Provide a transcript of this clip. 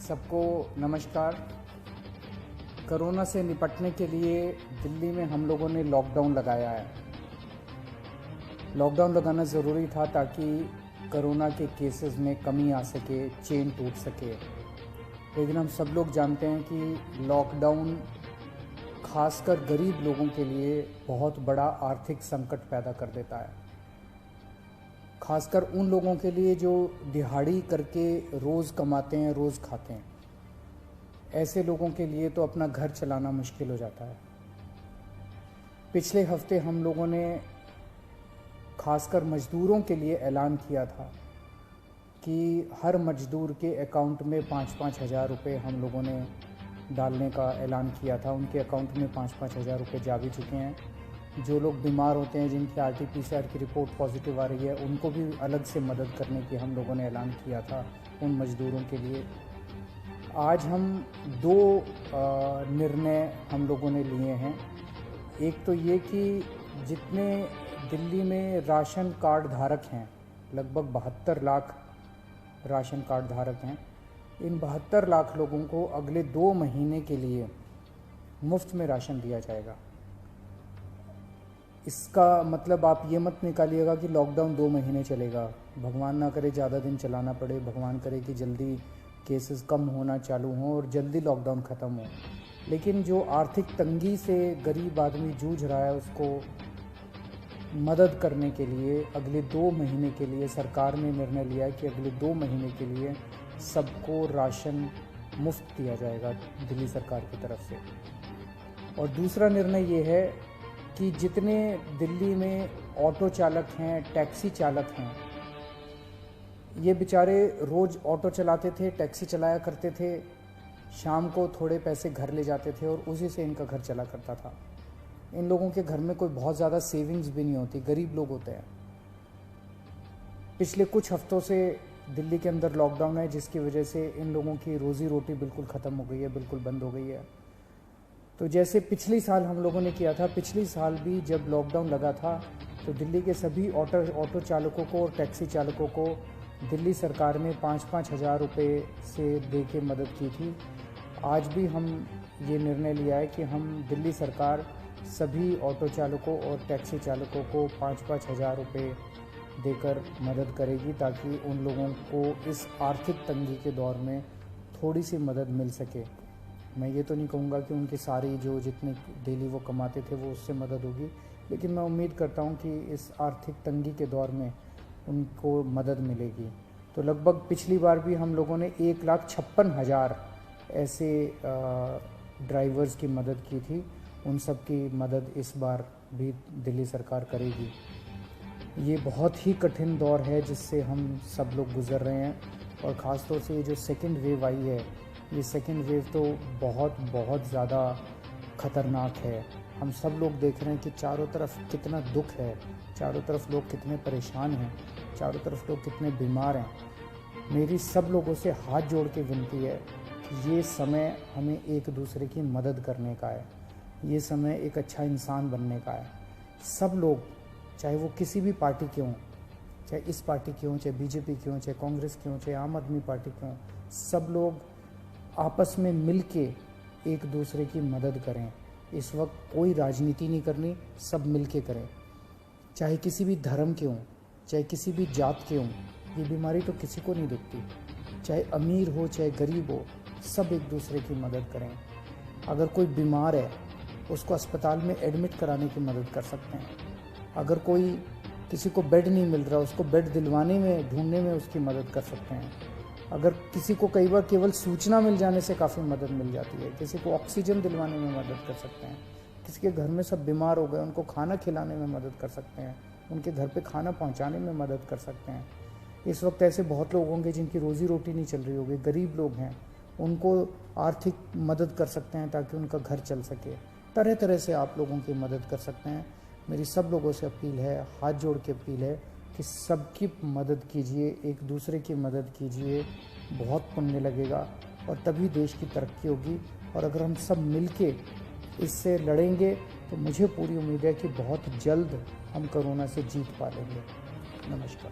सबको नमस्कार। कोरोना से निपटने के लिए दिल्ली में हम लोगों ने लॉकडाउन लगाया है। लॉकडाउन लगाना ज़रूरी था ताकि कोरोना के केसेस में कमी आ सके, चेन टूट सके। लेकिन हम सब लोग जानते हैं कि लॉकडाउन खासकर गरीब लोगों के लिए बहुत बड़ा आर्थिक संकट पैदा कर देता है। खासकर उन लोगों के लिए जो दिहाड़ी करके रोज़ कमाते हैं, रोज़ खाते हैं। ऐसे लोगों के लिए तो अपना घर चलाना मुश्किल हो जाता है। पिछले हफ्ते हम लोगों ने खासकर मज़दूरों के लिए ऐलान किया था कि हर मज़दूर के अकाउंट में 5-5 हज़ार रुपये हम लोगों ने डालने का ऐलान किया था। उनके अकाउंट में 5-5 हज़ार रुपये जा भी चुके हैं। जो लोग बीमार होते हैं, जिनकी RT-PCR की रिपोर्ट पॉजिटिव आ रही है, उनको भी अलग से मदद करने की हम लोगों ने ऐलान किया था उन मज़दूरों के लिए। आज हम दो निर्णय हम लोगों ने लिए हैं। एक तो ये कि जितने दिल्ली में राशन कार्ड धारक हैं, लगभग 72 लाख राशन कार्ड धारक हैं, इन 72 लाख लोगों को अगले 2 महीने के लिए मुफ्त में राशन दिया जाएगा। इसका मतलब आप ये मत निकालिएगा कि लॉकडाउन 2 महीने चलेगा। भगवान ना करे ज़्यादा दिन चलाना पड़े, भगवान करे कि जल्दी केसेस कम होना चालू हों और जल्दी लॉकडाउन ख़त्म हो। लेकिन जो आर्थिक तंगी से गरीब आदमी जूझ रहा है, उसको मदद करने के लिए अगले 2 महीने के लिए सरकार ने निर्णय लिया है कि अगले 2 महीने के लिए सबको राशन मुफ्त दिया जाएगा दिल्ली सरकार की तरफ से। और दूसरा निर्णय ये है कि जितने दिल्ली में ऑटो चालक हैं, टैक्सी चालक हैं, ये बेचारे रोज़ ऑटो चलाते थे, टैक्सी चलाया करते थे, शाम को थोड़े पैसे घर ले जाते थे और उसी से इनका घर चला करता था। इन लोगों के घर में कोई बहुत ज़्यादा सेविंग्स भी नहीं होती, गरीब लोग होते हैं। पिछले कुछ हफ्तों से दिल्ली के अंदर लॉकडाउन है, जिसकी वजह से इन लोगों की रोज़ी रोटी बिल्कुल ख़त्म हो गई है, बिल्कुल बंद हो गई है। तो जैसे पिछली साल हम लोगों ने किया था, पिछली साल भी जब लॉकडाउन लगा था तो दिल्ली के सभी ऑटो चालकों को और टैक्सी चालकों को दिल्ली सरकार ने 5-5 हज़ार रुपये से दे के मदद की थी। आज भी हम ये निर्णय लिया है कि हम दिल्ली सरकार सभी ऑटो चालकों और टैक्सी चालकों को 5-5 हज़ार रुपये देकर मदद करेगी, ताकि उन लोगों को इस आर्थिक तंगी के दौर में थोड़ी सी मदद मिल सके। मैं ये तो नहीं कहूँगा कि उनकी सारी जो जितने डेली वो कमाते थे वो उससे मदद होगी, लेकिन मैं उम्मीद करता हूँ कि इस आर्थिक तंगी के दौर में उनको मदद मिलेगी। तो लगभग पिछली बार भी हम लोगों ने 1,56,000 ऐसे ड्राइवर्स की मदद की थी। उन सब की मदद इस बार भी दिल्ली सरकार करेगी। ये बहुत ही कठिन दौर है जिससे हम सब लोग गुज़र रहे हैं, और ख़ास तौर से ये जो सेकेंड वेव आई है, ये सेकेंड वेव तो बहुत ज़्यादा ख़तरनाक है। हम सब लोग देख रहे हैं कि चारों तरफ कितना दुख है, चारों तरफ लोग कितने परेशान हैं, चारों तरफ लोग कितने बीमार हैं। मेरी सब लोगों से हाथ जोड़ के विनती है कि ये समय हमें एक दूसरे की मदद करने का है, ये समय एक अच्छा इंसान बनने का है। सब लोग, चाहे वो किसी भी पार्टी के हों, चाहे इस पार्टी के हों, चाहे BJP के हों, चाहे कांग्रेस के हों, चाहे आम आदमी पार्टी के हों, सब लोग आपस में मिल के एक दूसरे की मदद करें। इस वक्त कोई राजनीति नहीं करनी, सब मिल के करें। चाहे किसी भी धर्म के हों, चाहे किसी भी जात के हों, ये बीमारी तो किसी को नहीं दिखती। चाहे अमीर हो चाहे गरीब हो, सब एक दूसरे की मदद करें। अगर कोई बीमार है, उसको अस्पताल में एडमिट कराने की मदद कर सकते हैं। अगर कोई किसी को बेड नहीं मिल रहा, उसको बेड दिलवाने में, ढूंढने में उसकी मदद कर सकते हैं। अगर किसी को कई बार केवल सूचना मिल जाने से काफ़ी मदद मिल जाती है, किसी को ऑक्सीजन दिलवाने में मदद कर सकते हैं। किसी के घर में सब बीमार हो गए, उनको खाना खिलाने में मदद कर सकते हैं, उनके घर पे खाना पहुंचाने में मदद कर सकते हैं। इस वक्त ऐसे बहुत लोग होंगे जिनकी रोज़ी रोटी नहीं चल रही होगी, गरीब लोग हैं, उनको आर्थिक मदद कर सकते हैं ताकि उनका घर चल सके। तरह तरह से आप लोगों की मदद कर सकते हैं। मेरी सब लोगों से अपील है, हाथ जोड़ के अपील है कि सबकी मदद कीजिए, एक दूसरे की मदद कीजिए। बहुत पुण्य लगेगा और तभी देश की तरक्की होगी। और अगर हम सब मिलके इससे लड़ेंगे तो मुझे पूरी उम्मीद है कि बहुत जल्द हम कोरोना से जीत पा लेंगे। नमस्कार।